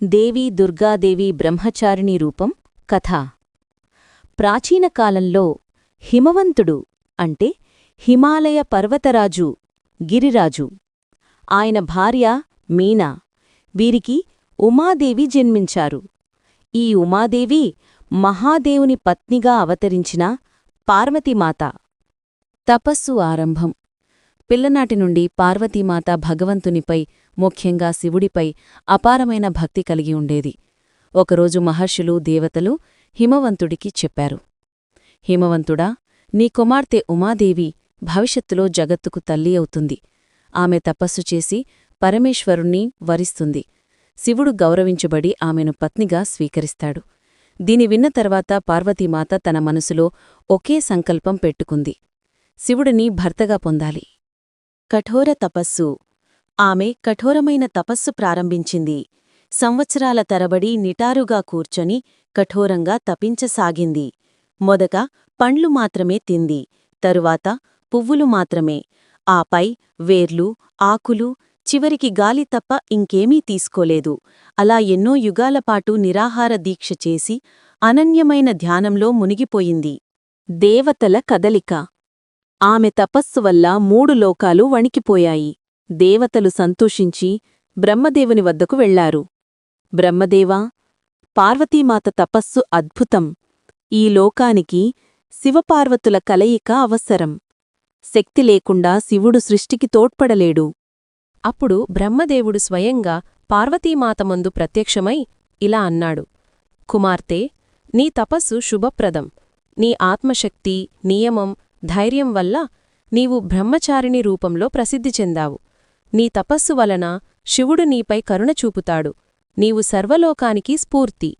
దేవీ దుర్గాదేవి బ్రహ్మచారిణీ రూపం కథ. ప్రాచీన కాలంలో హిమవంతుడు అంటే హిమాలయ పర్వతరాజు గిరిరాజు, ఆయన భార్య మీనా, వీరికి ఉమాదేవి జన్మించారు. ఈ ఉమాదేవి మహాదేవుని పత్నిగా అవతరించిన పార్వతీమాత. తపస్సు ఆరంభం. పిల్లనాటి నుండి పార్వతీమాత భగవంతునిపై, ముఖ్యంగా శివుడిపై అపారమైన భక్తి కలిగి ఉండేది. ఒకరోజు మహర్షులు, దేవతలు హిమవంతుడికి చెప్పారు, హిమవంతుడా, నీ కుమార్తె ఉమాదేవి భవిష్యత్తులో జగత్తుకు తల్లి అవుతుంది. ఆమె తపస్సు చేసి పరమేశ్వరుణ్ణి వరిస్తుంది. శివుడు గౌరవించబడి ఆమెను పత్నిగా స్వీకరిస్తాడు. దీని విన్న తర్వాత పార్వతీమాత తన మనసులో ఒకే సంకల్పం పెట్టుకుంది, శివుడిని భర్తగా పొందాలి. కఠోర తపస్సు. ఆమె కఠోరమైన తపస్సు ప్రారంభించింది. సంవత్సరాల తరబడి నిటారుగా కూర్చొని కఠోరంగా తపించసాగింది. మొదట పండ్లు మాత్రమే తింది, తరువాత పువ్వులు మాత్రమే, ఆపై వేర్లు, ఆకులు, చివరికి గాలి తప్ప ఇంకేమీ తీసుకోలేదు. అలా ఎన్నో యుగాలపాటు నిరాహార దీక్ష చేసి అనన్యమైన ధ్యానంలో మునిగిపోయింది. దేవతల కదలిక. ఆమె తపస్సు వల్ల 3 లోకాలు వణికిపోయాయి. దేవతలు సంతోషించి బ్రహ్మదేవుని వద్దకు వెళ్లారు. బ్రహ్మదేవా, పార్వతీమాత తపస్సు అద్భుతం. ఈ లోకానికి శివపార్వతుల కలయిక అవసరం. శక్తి లేకుండా శివుడు సృష్టికి తోడ్పడలేడు. అప్పుడు బ్రహ్మదేవుడు స్వయంగా పార్వతీమాత ముందు ప్రత్యక్షమై ఇలా అన్నాడు, కుమార్తె, నీ తపస్సు శుభప్రదం. నీ ఆత్మశక్తి, నియమం, ధైర్యం వల్ల నీవు బ్రహ్మచారిణి రూపంలో ప్రసిద్ధి చెందావు. నీ తపస్సు వలన శివుడు నీపై కరుణ చూపుతాడు. నీవు సర్వలోకానికి స్ఫూర్తి.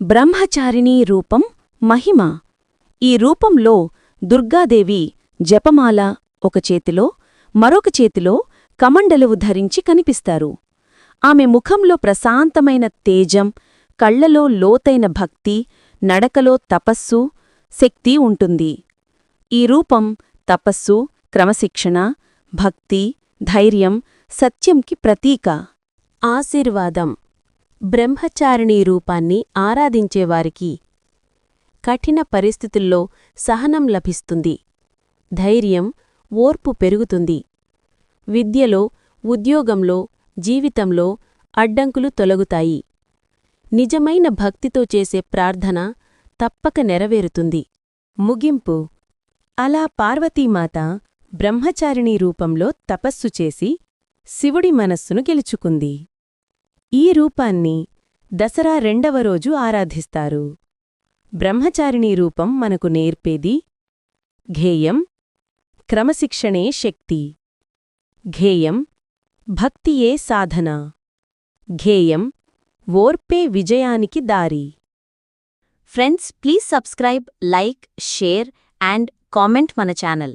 బ్రహ్మచారిణీ రూపం మహిమ. ఈ రూపంలో దుర్గాదేవి జపమాల ఒక చేతిలో, మరొక చేతిలో కమండలువు ధరించి కనిపిస్తారు. ఆమె ముఖంలో ప్రశాంతమైన తేజం, కళ్లలో లోతైన భక్తి, నడకలో తపస్సు, శక్తి ఉంటుంది. ఈ రూపం తపస్సు, క్రమశిక్షణ, భక్తి, ధైర్యం, సత్యంకి ప్రతీక. ఆశీర్వాదం. బ్రహ్మచారిణీ రూపాన్ని ఆరాధించేవారికి కఠిన పరిస్థితుల్లో సహనం లభిస్తుంది. ధైర్యం, ఓర్పు పెరుగుతుంది. విద్యలో, ఉద్యోగంలో, జీవితంలో అడ్డంకులు తొలగుతాయి. నిజమైన భక్తితో చేసే ప్రార్థన తప్పక నెరవేరుతుంది. ముగింపు. అలా పార్వతీమాత బ్రహ్మచారిణీ రూపంలో తపస్సు చేసి శివుడి మనస్సును గెలుచుకుంది. ఈ రూపాన్ని దసరా 2వ రోజు ఆరాధిస్తారు. బ్రహ్మచారిణీ రూపం మనకు నేర్పేది ధ్యేయం, క్రమశిక్షణే శక్తి. ధ్యేయం, భక్తియే సాధన. ధ్యేయం, ఓర్పే విజయానికి దారి. Friends, please subscribe, like, share and comment మన ఛానల్.